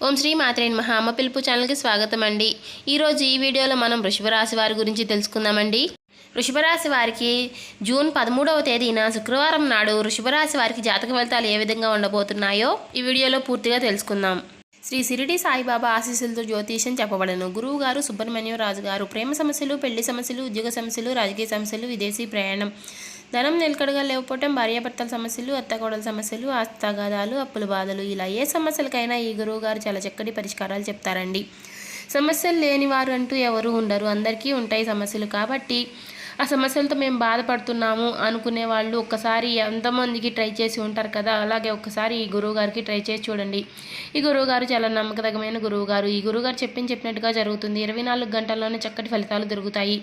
ఓం శ్రీ మాత్రే నమః. అమ్మ పిలుపు ఛానల్కి స్వాగతం అండి. ఈరోజు ఈ వీడియోలో మనం వృషభ రాశి వారి గురించి తెలుసుకుందామండి. వృషభ రాశి వారికి జూన్ 13వ తేదీన శుక్రవారం నాడు వృషభ రాశి వారికి జాతక ఫలితాలు ఏ విధంగా ఉండబోతున్నాయో ఈ వీడియోలో పూర్తిగా తెలుసుకుందాం. శ్రీ షిరిడి సాయిబాబా ఆశీస్సులతో జ్యోతిష్యం చెప్పబడను. గురువు గారు సుబ్రహ్మణ్యం రాజు గారు. ప్రేమ సమస్యలు, పెళ్లి సమస్యలు, ఉద్యోగ సమస్యలు, రాజకీయ సమస్యలు, విదేశీ ప్రయాణం, ధనం నిలకడగా లేకపోవటం, భార్యాభర్తల సమస్యలు, అత్తకోడల సమస్యలు, ఆస్తిగాదాలు, అప్పుల బాధలు, ఇలా ఏ సమస్యలకైనా ఈ గురువు గారు చాలా చక్కటి పరిష్కారాలు చెప్తారండి. సమస్యలు లేని వారు అంటూ ఎవరు ఉండరు, అందరికీ ఉంటాయి సమస్యలు. కాబట్టి ఆ సమస్యలతో మేము బాధపడుతున్నాము అనుకునే వాళ్ళు ఒక్కసారి ఎంతమందికి ట్రై చేసి ఉంటారు కదా, అలాగే ఒక్కసారి ఈ గురువుగారికి ట్రై చేసి చూడండి. ఈ గురువుగారు చాలా నమ్మకదగమైన గురువుగారు. ఈ గురువుగారు చెప్పినట్టుగా జరుగుతుంది. 24 గంటల్లోనే చక్కటి ఫలితాలు దొరుకుతాయి.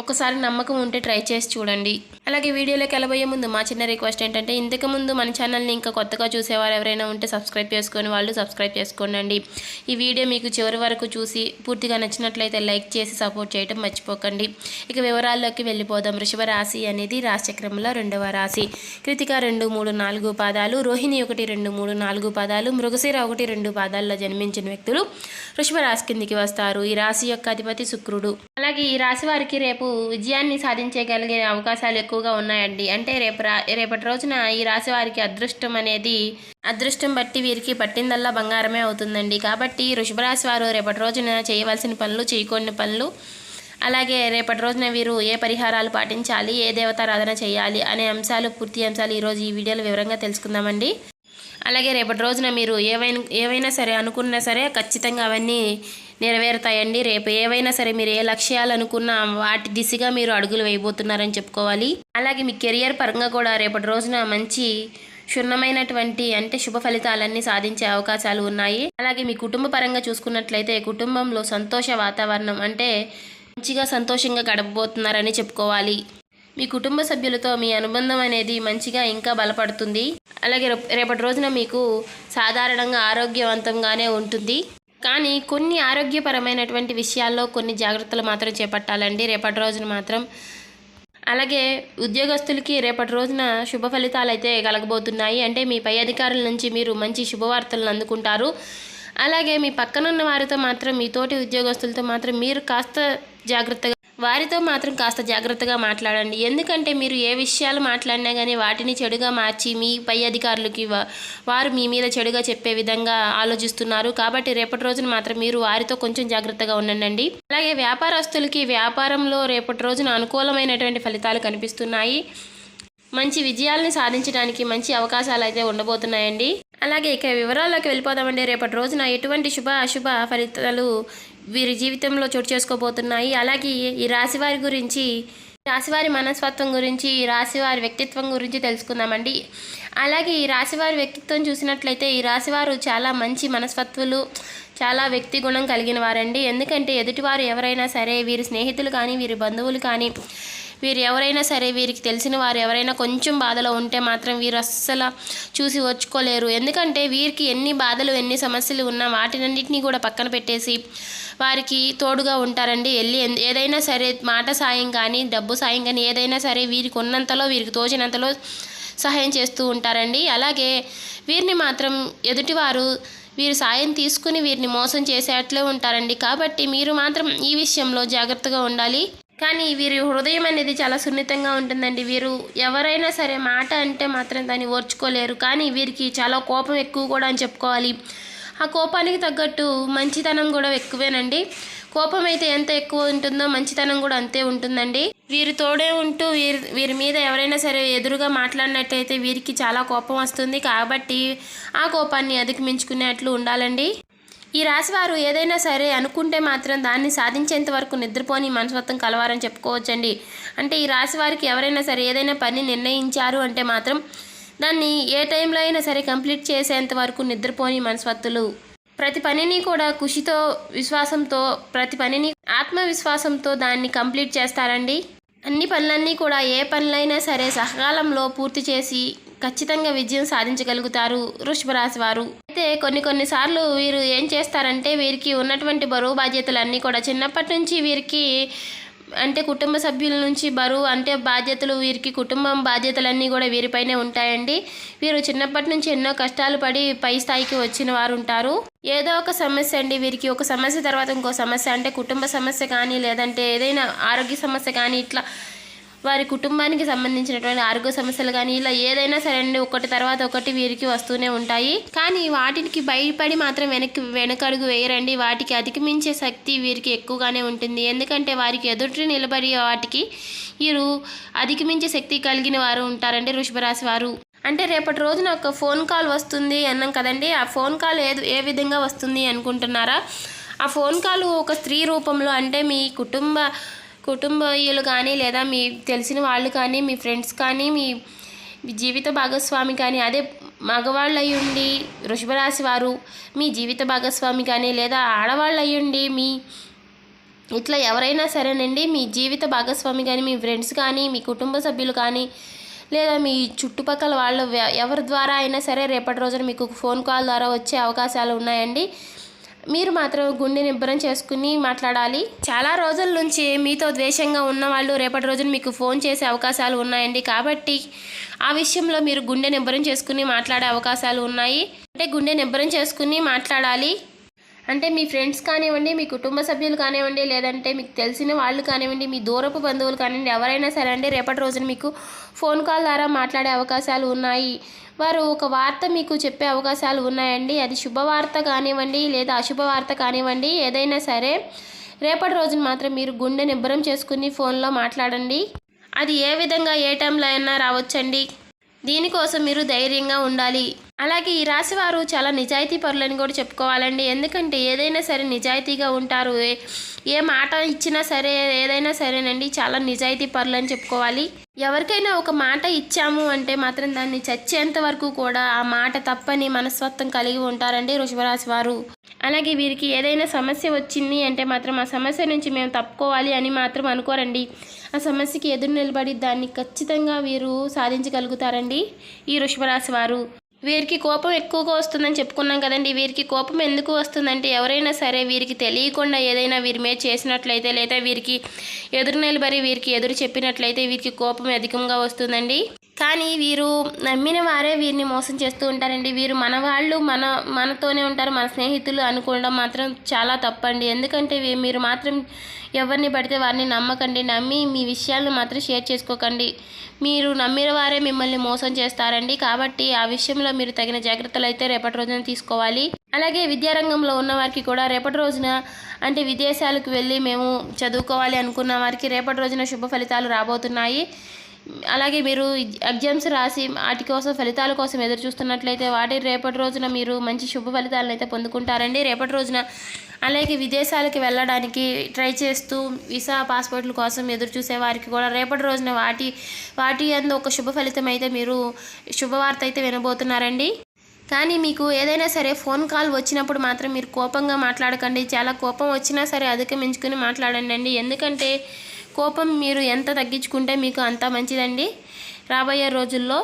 ఒకసారి నమ్మకం ఉంటే ట్రై చేసి చూడండి. అలాగే వీడియోలోకి వెళ్ళబోయే ముందు మా చిన్న రిక్వెస్ట్ ఏంటంటే, ఇంతకుముందు మన ఛానల్ని ఇంకా కొత్తగా చూసేవారు ఎవరైనా ఉంటే సబ్స్క్రైబ్ చేసుకొని వాళ్ళు సబ్స్క్రైబ్ చేసుకోండి. ఈ వీడియో మీకు చివరి వరకు చూసి పూర్తిగా నచ్చినట్లయితే లైక్ చేసి సపోర్ట్ చేయడం మర్చిపోకండి. ఇక వివరాల్లోకి వెళ్ళిపోదాం. వృషభ రాశి అనేది రాశిచక్రంలో 2వ రాశి. కృతిక 2, 3, 4 పాదాలు, రోహిణి 1, 2, 3, 4 పాదాలు, మృగశిర 1, 2 పాదాల్లో జన్మించిన వ్యక్తులు వృషభ రాశి కిందికి వస్తారు. ఈ రాశి యొక్క అధిపతి శుక్రుడు. అలాగే ఈ రాశి వారికి రేపు విజయాన్ని సాధించగలిగే అవకాశాలు ఎక్కువగా ఉన్నాయండి. అంటే రేపటి రోజున ఈ రాశి వారికి అదృష్టం బట్టి వీరికి పట్టిందల్లా బంగారమే అవుతుందండి. కాబట్టి వృషభ రాశి వారు రేపటి రోజున చేయవలసిన పనులు, చేయకూడని పనులు, అలాగే రేపటి రోజున వీరు ఏ పరిహారాలు పాటించాలి, ఏ దేవతారాధన చేయాలి అనే పూర్తి అంశాలు ఈరోజు ఈ వీడియోలో వివరంగా తెలుసుకుందామండి. అలాగే రేపటి రోజున మీరు ఏవైనా సరే అనుకున్నా సరే ఖచ్చితంగా అవన్నీ నెరవేరుతాయండి. రేపు ఏవైనా సరే మీరు ఏ లక్ష్యాలు అనుకున్నా వాటి దిశగా మీరు అడుగులు వేయబోతున్నారని చెప్పుకోవాలి. అలాగే మీ కెరియర్ పరంగా కూడా రేపటి రోజున మంచి క్షుణ్ణమైనటువంటి శుభ ఫలితాలన్నీ సాధించే అవకాశాలు ఉన్నాయి. అలాగే మీ కుటుంబ పరంగా చూసుకున్నట్లయితే కుటుంబంలో సంతోష వాతావరణం, మంచిగా సంతోషంగా గడపబోతున్నారని చెప్పుకోవాలి. మీ కుటుంబ సభ్యులతో మీ అనుబంధం అనేది మంచిగా ఇంకా బలపడుతుంది. అలాగే రేపటి రోజున మీకు సాధారణంగా ఆరోగ్యవంతంగానే ఉంటుంది. కానీ కొన్ని ఆరోగ్యపరమైనటువంటి విషయాల్లో కొన్ని జాగ్రత్తలు మాత్రం చేపట్టాలండి రేపటి రోజున మాత్రం. అలాగే ఉద్యోగస్తులకి రేపటి రోజున శుభ ఫలితాలు అయితే కలగబోతున్నాయి. మీ పై అధికారుల నుంచి మీరు మంచి శుభవార్తలను అందుకుంటారు. అలాగే మీ పక్కనున్న వారితో మాత్రం, మీ తోటి ఉద్యోగస్తులతో మాత్రం మీరు వారితో మాత్రం కాస్త జాగ్రత్తగా మాట్లాడండి. ఎందుకంటే మీరు ఏ విషయాలు మాట్లాడినా కానీ వాటిని చెడుగా మార్చి మీ పై అధికారులకి వారు మీ మీద చెడుగా చెప్పే విధంగా ఆలోచిస్తున్నారు. కాబట్టి రేపటి రోజున మాత్రం మీరు వారితో కొంచెం జాగ్రత్తగా ఉండండి. అలాగే వ్యాపారస్తులకి వ్యాపారంలో రేపటి రోజున అనుకూలమైనటువంటి ఫలితాలు కనిపిస్తున్నాయి. మంచి విజయాల్ని సాధించడానికి మంచి అవకాశాలు అయితే ఉండబోతున్నాయండి. అలాగే ఇక వివరాల్లోకి వెళ్ళిపోదామండి. రేపటి రోజున ఎటువంటి శుభ అశుభ ఫలితాలు వీరి జీవితంలో చోటు చేసుకోబోతున్నాయి. అలాగే ఈ రాశివారి గురించి, రాశివారి మనస్తత్వం గురించి, ఈ రాశివారి వ్యక్తిత్వం గురించి తెలుసుకుందామండి. అలాగే ఈ రాశివారి వ్యక్తిత్వం చూసినట్లయితే ఈ రాశివారు చాలా మంచి మనస్తత్వాలు, చాలా వ్యక్తి గుణం కలిగిన వారండి. ఎందుకంటే ఎదుటివారు ఎవరైనా సరే, వీరి స్నేహితులు కానీ, వీరి బంధువులు కానీ, వీరు ఎవరైనా సరే, వీరికి తెలిసిన వారు ఎవరైనా కొంచెం బాధలో ఉంటే మాత్రం వీరు అస్సలు చూసి ఓర్చుకోలేరు. ఎందుకంటే వీరికి ఎన్ని బాధలు, ఎన్ని సమస్యలు ఉన్నా వాటినన్నింటినీ కూడా పక్కన పెట్టేసి వారికి తోడుగా ఉంటారండి. ఏదైనా సరే మాట సాయం కానీ, డబ్బు సాయం కానీ, ఏదైనా సరే వీరికి ఉన్నంతలో, వీరికి తోచినంతలో సహాయం చేస్తూ ఉంటారండి. అలాగే వీరిని మాత్రం ఎదుటివారు వీరు సాయం తీసుకుని వీరిని మోసం చేసేట్లే ఉంటారండి. కాబట్టి మీరు మాత్రం ఈ విషయంలో జాగ్రత్తగా ఉండాలి. కానీ వీరి హృదయం అనేది చాలా సున్నితంగా ఉంటుందండి. వీరు ఎవరైనా సరే మాట అంటే మాత్రం దాన్ని ఓర్చుకోలేరు. కానీ వీరికి చాలా కోపం ఎక్కువ కూడా అని చెప్పుకోవాలి. ఆ కోపానికి తగ్గట్టు మంచితనం కూడా ఎక్కువేనండి. కోపం అయితే ఎంత ఎక్కువ ఉంటుందో మంచితనం కూడా అంతే ఉంటుందండి. వీరు తోడే ఉంటూ వీరి మీద ఎవరైనా సరే ఎదురుగా మాట్లాడినట్టయితే వీరికి చాలా కోపం వస్తుంది. కాబట్టి ఆ కోపాన్ని అధిగమించుకునేట్లు ఉండాలండి. ఈ రాశివారు ఏదైనా సరే అనుకుంటే మాత్రం దాన్ని సాధించేంత వరకు నిద్రపోని మనస్తత్వం కలవారని చెప్పుకోవచ్చండి. ఈ రాశివారికి ఎవరైనా సరే ఏదైనా పని నిర్ణయించారు అంటే మాత్రం దాన్ని ఏ టైంలో అయినా సరే కంప్లీట్ చేసేంత వరకు నిద్రపోని మనస్తత్తులు. ప్రతి పనిని కూడా ఖుషితో, విశ్వాసంతో, ప్రతి పనిని ఆత్మవిశ్వాసంతో దాన్ని కంప్లీట్ చేస్తారండి. అన్ని పనులన్నీ కూడా ఏ పనులైనా సరే సకాలంలో పూర్తి చేసి ఖచ్చితంగా విజయం సాధించగలుగుతారు వృషభ రాశి వారు. అయితే కొన్నిసార్లు వీరు ఏం చేస్తారంటే వీరికి ఉన్నటువంటి బరువు బాధ్యతలన్నీ కూడా చిన్నప్పటి నుంచి వీరికి కుటుంబ సభ్యుల నుంచి బరువు బాధ్యతలు వీరికి కుటుంబం బాధ్యతలన్నీ కూడా వీరిపైనే ఉంటాయండి. వీరు చిన్నప్పటి నుంచి ఎన్నో కష్టాలు పడి పై స్థాయికి వచ్చిన వారు ఉంటారు. ఏదో ఒక సమస్య అండి వీరికి. ఒక సమస్య తర్వాత ఇంకో సమస్య, అంటే కుటుంబ సమస్య కానీ లేదంటే ఏదైనా ఆరోగ్య సమస్య కానీ, ఇట్లా వారి కుటుంబానికి సంబంధించినటువంటి ఆరోగ్య సమస్యలు కానీ ఇలా ఏదైనా సరే అండి ఒకటి తర్వాత ఒకటి వీరికి వస్తూనే ఉంటాయి. కానీ వాటికి భయపడి మాత్రం వెనకడుగు వేయరండి. వాటికి అధిగమించే శక్తి వీరికి ఎక్కువగానే ఉంటుంది. ఎందుకంటే వారికి ఎదుటి నిలబడి వాటికి వీరు అధిగమించే శక్తి కలిగిన వారు ఉంటారండి వృషభ రాశి వారు. అంటే రేపటి రోజున ఒక ఫోన్ కాల్ వస్తుంది అన్నాం కదండి. ఆ ఫోన్ కాల్ ఏ విధంగా వస్తుంది అనుకుంటున్నారా? ఆ ఫోన్ కాల్ ఒక స్త్రీ రూపంలో, అంటే మీ కుటుంబీయులు కానీ లేదా మీ తెలిసిన వాళ్ళు కానీ మీ ఫ్రెండ్స్ కానీ మీ జీవిత భాగస్వామి కానీ, అదే మగవాళ్ళు అయ్యుండి వృషభ రాశి వారు మీ జీవిత భాగస్వామి కానీ లేదా ఆడవాళ్ళు అయ్యుండి మీ ఇట్లా ఎవరైనా సరేనండి మీ జీవిత భాగస్వామి కానీ మీ ఫ్రెండ్స్ కానీ మీ కుటుంబ సభ్యులు కానీ లేదా మీ చుట్టుపక్కల వాళ్ళు ఎవరి ద్వారా అయినా సరే రేపటి రోజున మీకు ఫోన్ కాల్ ద్వారా వచ్చే అవకాశాలు ఉన్నాయండి. మీరు మాత్రం గుండె నిబ్బరం చేసుకుని మాట్లాడాలి. చాలా రోజుల నుంచి మీతో ద్వేషంగా ఉన్న వాళ్ళు రేపటి రోజున మీకు ఫోన్ చేసే అవకాశాలు ఉన్నాయండి. కాబట్టి ఆ విషయంలో మీరు గుండె నిబ్బరం చేసుకుని మాట్లాడే అవకాశాలు ఉన్నాయి. అంటే గుండె నిబ్బరం చేసుకుని మాట్లాడాలి. అంటే మీ ఫ్రెండ్స్ కానివ్వండి, మీ కుటుంబ సభ్యులు కానివ్వండి, లేదంటే మీకు తెలిసిన వాళ్ళు కానివ్వండి, మీ దూరపు బంధువులు కానివ్వండి, ఎవరైనా సరే అండి రేపటి రోజున మీకు ఫోన్ కాల్ ద్వారా మాట్లాడే అవకాశాలు ఉన్నాయి. వారు ఒక వార్త మీకు చెప్పే అవకాశాలు ఉన్నాయండి. అది శుభవార్త కానివ్వండి లేదా అశుభవార్త కానివ్వండి, ఏదైనా సరే రేపటి రోజున మాత్రం మీరు గుండె నిబ్బరం చేసుకుని ఫోన్లో మాట్లాడండి. అది ఏ విధంగా ఏ టైంలో అయినా రావచ్చండి. దీనికోసం మీరు ధైర్యంగా ఉండాలి. అలాగే ఈ రాశి వారు చాలా నిజాయితీ పరులని కూడా చెప్పుకోవాలండి. ఎందుకంటే ఏదైనా సరే నిజాయితీగా ఉంటారు. ఏ మాట ఇచ్చినా సరే ఏదైనా సరేనండి చాలా నిజాయితీ పరులని చెప్పుకోవాలి. ఎవరికైనా ఒక మాట ఇచ్చాము అంటే మాత్రం దాన్ని చచ్చేంత వరకు కూడా ఆ మాట తప్పని మనస్తత్వం కలిగి ఉంటారండి వృషభరాశి వారు. అలాగే వీరికి ఏదైనా సమస్య వచ్చింది అంటే మాత్రం ఆ సమస్య నుంచి మేము తప్పుకోవాలి అని మాత్రం అనుకోరండి. ఆ సమస్యకి ఎదురు నిలబడి దాన్ని ఖచ్చితంగా వీరు సాధించగలుగుతారండి ఈ వృషభరాశి వారు. వీరికి కోపం ఎక్కువగా వస్తుందని చెప్పుకున్నాం కదండి. వీరికి కోపం ఎందుకు వస్తుందంటే ఎవరైనా సరే వీరికి తెలియకుండా ఏదైనా వీరి మీద చేసినట్లయితే లేదా వీరికి ఎదురు నిలబడి వీరికి ఎదురు చెప్పినట్లయితే వీరికి కోపం అధికంగా వస్తుందండి. కానీ వీరు నమ్మిన వారే వీరిని మోసం చేస్తూ ఉంటారండి. వీరు మన వాళ్ళు మనతోనే ఉంటారు, మన స్నేహితులు అనుకోవడం మాత్రం చాలా తప్పండి. ఎందుకంటే మీరు మాత్రం ఎవరిని పడితే వారిని నమ్మకండి. నమ్మి మీ విషయాలను మాత్రం షేర్ చేసుకోకండి. మీరు నమ్మిన వారే మిమ్మల్ని మోసం చేస్తారండి. కాబట్టి ఆ విషయంలో మీరు తగిన జాగ్రత్తలు అయితే రేపటి రోజున తీసుకోవాలి. అలాగే విద్యారంగంలో ఉన్న వారికి కూడా రేపటి రోజున అంటే విదేశాలకు వెళ్ళి మేము చదువుకోవాలి అనుకున్న వారికి రేపటి రోజున శుభ ఫలితాలు రాబోతున్నాయి. అలాగే మీరు ఎగ్జామ్స్ రాసి వాటి కోసం ఫలితాల కోసం ఎదురు చూస్తున్నట్లయితే వాటి రేపటి రోజున మీరు మంచి శుభ ఫలితాలను అయితే పొందుకుంటారండి రేపటి రోజున. అలాగే విదేశాలకు వెళ్ళడానికి ట్రై చేస్తూ వీసా పాస్పోర్ట్ల కోసం ఎదురు చూసే వారికి కూడా రేపటి రోజున వాటి అందు ఒక శుభ ఫలితం అయితే మీరు శుభవార్త అయితే వినబోతున్నారండి. కానీ మీకు ఏదైనా సరే ఫోన్ కాల్ వచ్చినప్పుడు మాత్రం మీరు కోపంగా మాట్లాడకండి. చాలా కోపం వచ్చినా సరే అధిగమించుకుని మాట్లాడండి. ఎందుకంటే కోపం మీరు ఎంత తగ్గించుకుంటే మీకు అంత మంచిదండి రాబోయే రోజుల్లో.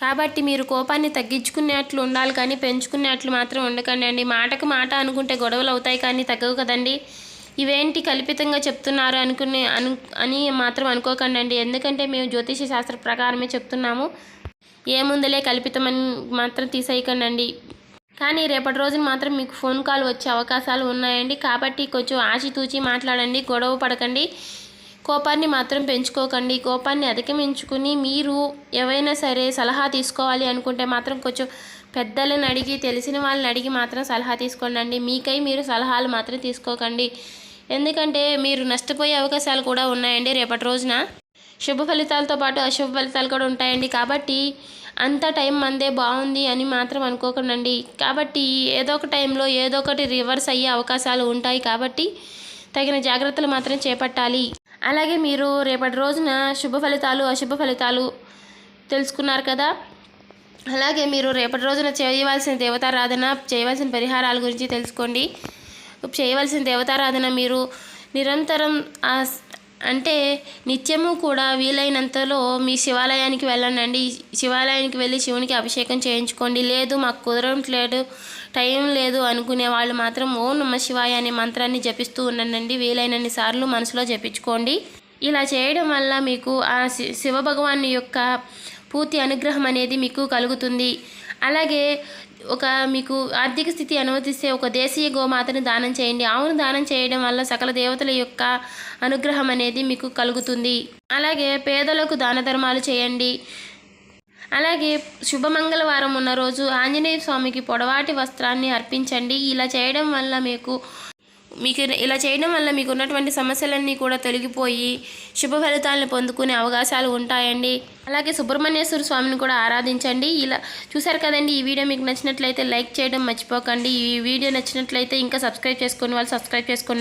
కాబట్టి మీరు కోపాన్ని తగ్గించుకునేట్లు ఉండాలి కానీ పెంచుకునేట్లు మాత్రం ఉండకండి అండి. మాటకు మాట అనుకుంటే గొడవలు అవుతాయి కానీ తగ్గవు కదండి. ఇవేంటి కల్పితంగా చెప్తున్నారు అని మాత్రం అనుకోకండి అండి. ఎందుకంటే మేము జ్యోతిష శాస్త్ర ప్రకారమే చెప్తున్నాము. ఏముందులే కల్పితమని మాత్రం తీసేయకండి అండి. కానీ రేపటి రోజున మాత్రం మీకు ఫోన్ కాల్ వచ్చే అవకాశాలు ఉన్నాయండి. కాబట్టి కొంచెం ఆచితూచి మాట్లాడండి, గొడవ పడకండి, కోపాన్ని మాత్రం పెంచుకోకండి. కోపాన్ని అధిగమించుకుని మీరు ఏవైనా సరే సలహా తీసుకోవాలి అనుకుంటే మాత్రం కొంచెం పెద్దలను అడిగి తెలిసిన వాళ్ళని అడిగి మాత్రం సలహా తీసుకోండి. మీకై మీరు సలహాలు మాత్రం తీసుకోకండి. ఎందుకంటే మీరు నష్టపోయే అవకాశాలు కూడా ఉన్నాయండి రేపటి రోజున. శుభ ఫలితాలతో పాటు అశుభ ఫలితాలు కూడా ఉంటాయండి. కాబట్టి అంత టైం మందే బాగుంది అని మాత్రం అనుకోకండి. కాబట్టి ఏదో ఒక టైంలో ఏదో ఒకటి రివర్స్ అయ్యే అవకాశాలు ఉంటాయి. కాబట్టి తగిన జాగ్రత్తలు మాత్రం చేపట్టాలి. అలాగే మీరు రేపటి రోజున శుభ ఫలితాలు అశుభ ఫలితాలు తెలుసుకున్నారు కదా. అలాగే మీరు రేపటి రోజున చేయవలసిన దేవతారాధన, చేయవలసిన పరిహారాల గురించి తెలుసుకోండి. చేయవలసిన దేవతారాధన మీరు నిరంతరం అంటే నిత్యము కూడా వీలైనంతలో మీ శివాలయానికి వెళ్ళండి. శివాలయానికి వెళ్ళి శివునికి అభిషేకం చేయించుకోండి. లేదు మాకు కుదరట్లేదు, టైం లేదు అనుకునే వాళ్ళు మాత్రం ఓం నమః శివాయ అనే మంత్రాన్ని జపిస్తూ ఉండండి. వీలైనన్ని సార్లు మనసులో జపించుకోండి. ఇలా చేయడం వల్ల మీకు ఆ శివభగవాన్ యొక్క పూర్తి అనుగ్రహం అనేది మీకు కలుగుతుంది. అలాగే మీకు ఆర్థిక స్థితి అనుమతిస్తే ఒక దేశీయ గోమాతను దానం చేయండి. ఆవును దానం చేయడం వల్ల సకల దేవతల యొక్క అనుగ్రహం అనేది మీకు కలుగుతుంది. అలాగే పేదలకు దాన ధర్మాలు చేయండి. అలాగే శుభమంగళవారం ఉన్న రోజు ఆంజనేయ స్వామికి పొడవాటి వస్త్రాన్ని అర్పించండి. ఇలా చేయడం వల్ల మీకు ఉన్నటువంటి సమస్యలన్నీ కూడా తొలగిపోయి శుభ ఫలితాలను పొందుకునే అవకాశాలు ఉంటాయండి. అలాగే సుబ్రహ్మణ్యేశ్వర స్వామిని కూడా ఆరాధించండి. ఇలా చూసారు కదండి. ఈ వీడియో మీకు నచ్చినట్లయితే లైక్ చేయడం మర్చిపోకండి. ఈ వీడియో నచ్చినట్లయితే ఇంకా సబ్స్క్రైబ్ చేసుకునే వాళ్ళు సబ్స్క్రైబ్ చేసుకోండి.